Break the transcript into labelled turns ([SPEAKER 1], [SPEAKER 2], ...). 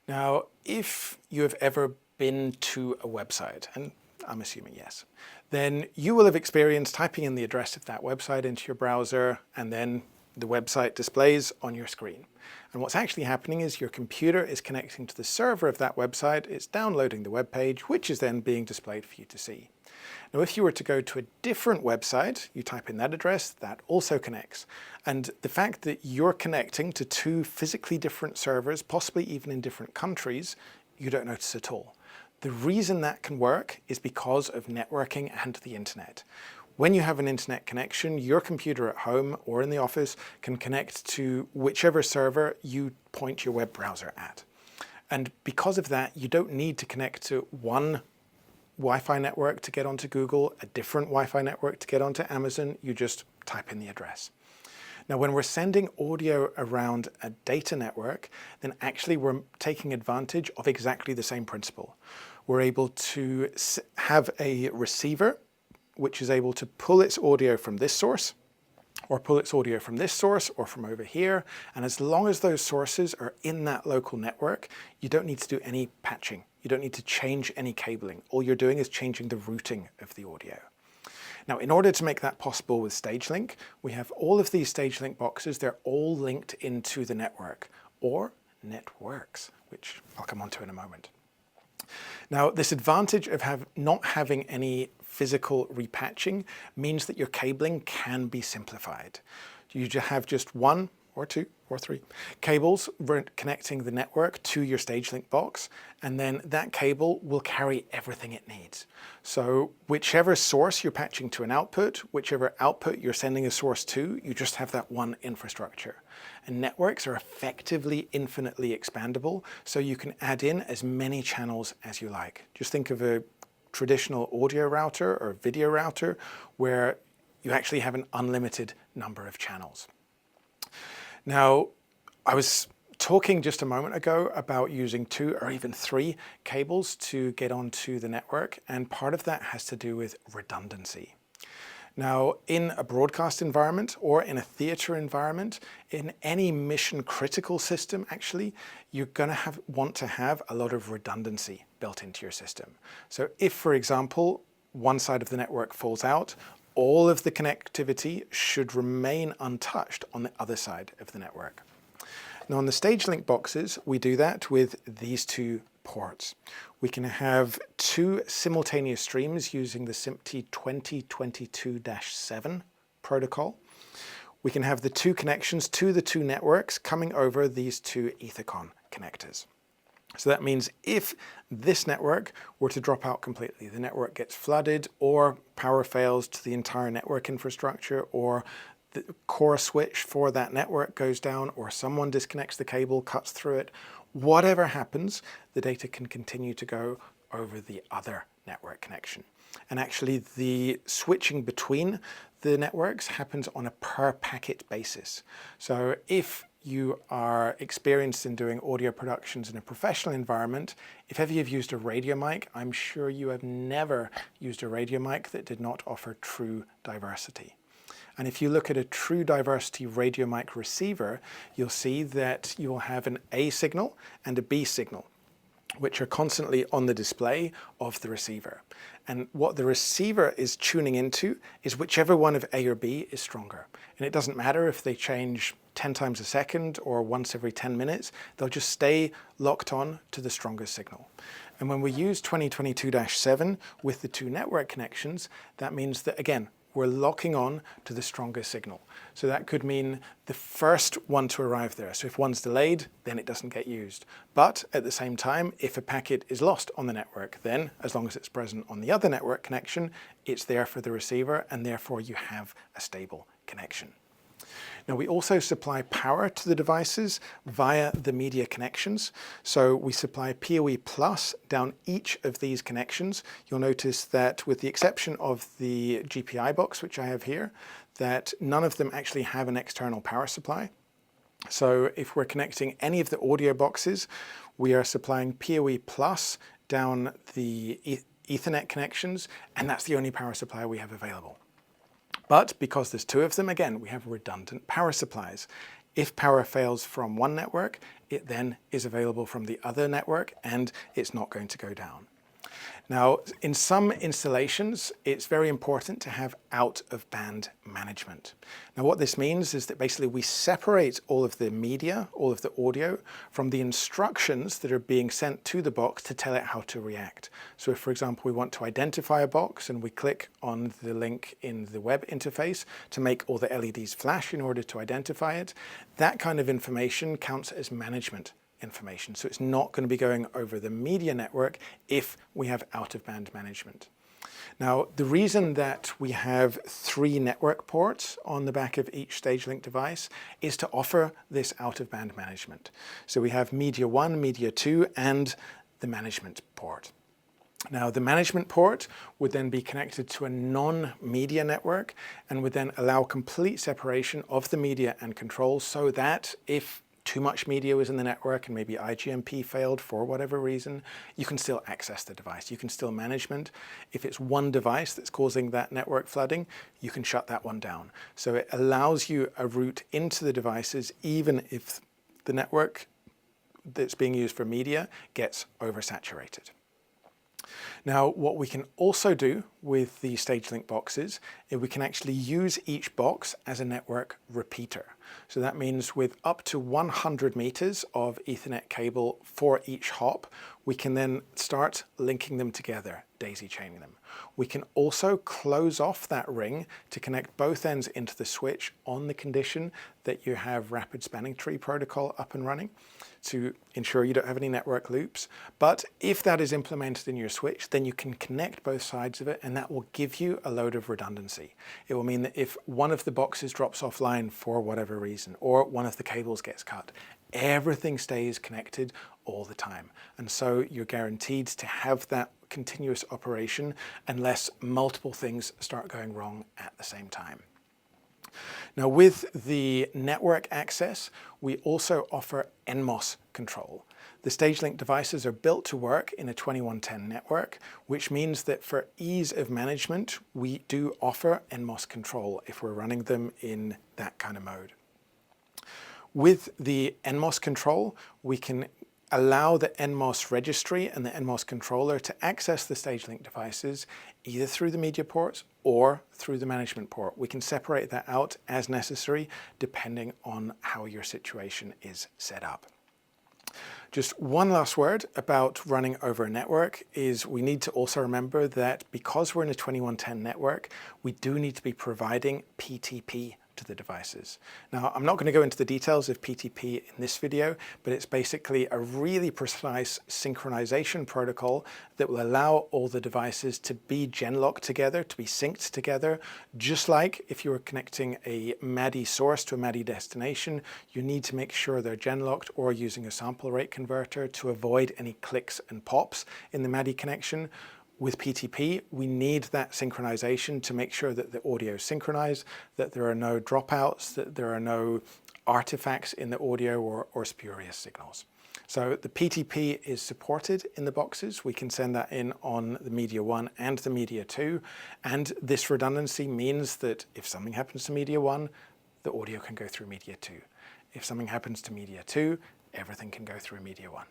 [SPEAKER 1] Now, if you have ever been to a website, and I'm assuming yes, then you will have experienced typing in the address of that website into your browser, and then the website displays on your screen. And what's actually happening is your computer is connecting to the server of that website, it's downloading the web page, which is then being displayed for you to see. Now, if you were to go to a different website, you type in that address, that also connects. And the fact that you're connecting to two physically different servers, possibly even in different countries, you don't notice at all. The reason that can work is because of networking and the internet. When you have an internet connection, your computer at home or in the office can connect to whichever server you point your web browser at. And because of that, you don't need to connect to one Wi-Fi network to get onto Google, a different Wi-Fi network to get onto Amazon. You just type in the address. Now, when we're sending audio around a data network, then actually we're taking advantage of exactly the same principle. We're able to have a receiver which is able to pull its audio from this source, or pull its audio from this source, or from over here. And as long as those sources are in that local network, you don't need to do any patching. You don't need to change any cabling. All you're doing is changing the routing of the audio. Now, in order to make that possible with StageLink, we have all of these StageLink boxes. They're all linked into the network, or networks, which I'll come on to in a moment. Now, this advantage of not having any physical repatching means that your cabling can be simplified. You have just one or two or three cables connecting the network to your StageLink box, and then that cable will carry everything it needs. So whichever source you're patching to an output, whichever output you're sending a source to, you just have that one infrastructure. And networks are effectively infinitely expandable, so you can add in as many channels as you like. Just think of a traditional audio router or video router where you actually have an unlimited number of channels. Now, I was talking just a moment ago about using 2 or even 3 cables to get onto the network, and part of that has to do with redundancy. Now, in a broadcast environment or in a theater environment, in any mission critical system, actually, you're going to want to have a lot of redundancy built into your system. So if, for example, one side of the network falls out, all of the connectivity should remain untouched on the other side of the network. Now, on the StageLink boxes, we do that with these 2 ports. We can have 2 simultaneous streams using the SMPTE 2022-7 protocol. We can have the 2 connections to the 2 networks coming over these 2 Ethercon connectors. So that means if this network were to drop out completely, the network gets flooded, or power fails to the entire network infrastructure, or the core switch for that network goes down, or someone disconnects the cable, cuts through it, whatever happens, the data can continue to go over the other network connection. And actually, the switching between the networks happens on a per packet basis. So if you are experienced in doing audio productions in a professional environment, if ever you've used a radio mic, I'm sure you have never used a radio mic that did not offer true diversity. And if you look at a true diversity radio mic receiver, you'll see that you will have an A signal and a B signal, which are constantly on the display of the receiver. And what the receiver is tuning into is whichever one of A or B is stronger. And it doesn't matter if they change 10 times a second or once every 10 minutes, they'll just stay locked on to the strongest signal. And when we use 2022-7 with the 2 network connections, that means that, again, we're locking on to the strongest signal. So that could mean the first one to arrive there. So if one's delayed, then it doesn't get used. But at the same time, if a packet is lost on the network, then as long as it's present on the other network connection, it's there for the receiver, and therefore you have a stable connection. Now, we also supply power to the devices via the media connections. So we supply PoE Plus down each of these connections. You'll notice that with the exception of the GPI box, which I have here, that none of them actually have an external power supply. So if we're connecting any of the audio boxes, we are supplying PoE Plus down the Ethernet connections, and that's the only power supply we have available. But because there's 2 of them, again, we have redundant power supplies. If power fails from one network, it then is available from the other network and it's not going to go down. Now, in some installations, it's very important to have out-of-band management. Now, what this means is that basically we separate all of the media, all of the audio, from the instructions that are being sent to the box to tell it how to react. So if, for example, we want to identify a box and we click on the link in the web interface to make all the LEDs flash in order to identify it, that kind of information counts as management information. So it's not going to be going over the media network if we have out-of-band management. Now, the reason that we have 3 network ports on the back of each StageLink device is to offer this out-of-band management. So we have Media 1, Media 2, and the management port. Now, the management port would then be connected to a non-media network and would then allow complete separation of the media and control, so that if too much media was in the network and maybe IGMP failed for whatever reason, you can still access the device. You can still management. If it's one device that's causing that network flooding, you can shut that one down. So it allows you a route into the devices even if the network that's being used for media gets oversaturated. Now, what we can also do with the StageLink boxes is we can actually use each box as a network repeater. So that means with up to 100 meters of Ethernet cable for each hop, we can then start linking them together, daisy chaining them. We can also close off that ring to connect both ends into the switch on the condition that you have rapid spanning tree protocol up and running to ensure you don't have any network loops. But if that is implemented in your switch, then you can connect both sides of it, and that will give you a load of redundancy. It will mean that if one of the boxes drops offline for whatever reason, or one of the cables gets cut, everything stays connected all the time. And so you're guaranteed to have that continuous operation unless multiple things start going wrong at the same time. Now, with the network access, we also offer NMOS control. The StageLink devices are built to work in a 2110 network, which means that for ease of management, we do offer NMOS control if we're running them in that kind of mode. With the NMOS control, we can allow the NMOS registry and the NMOS controller to access the StageLink devices either through the media ports or through the management port. We can separate that out as necessary depending on how your situation is set up. Just one last word about running over a network is we need to also remember that because we're in a 2110 network, we do need to be providing PTP to the devices. Now, I'm not going to go into the details of PTP in this video, but it's basically a really precise synchronization protocol that will allow all the devices to be gen-locked together, to be synced together, just like if you were connecting a MADI source to a MADI destination, you need to make sure they're gen-locked or using a sample rate converter to avoid any clicks and pops in the MADI connection. With PTP, we need that synchronization to make sure that the audio is synchronized, that there are no dropouts, that there are no artifacts in the audio or spurious signals. So the PTP is supported in the boxes. We can send that in on the Media 1 and the Media 2. And this redundancy means that if something happens to Media 1, the audio can go through Media 2. If something happens to Media 2, everything can go through Media 1.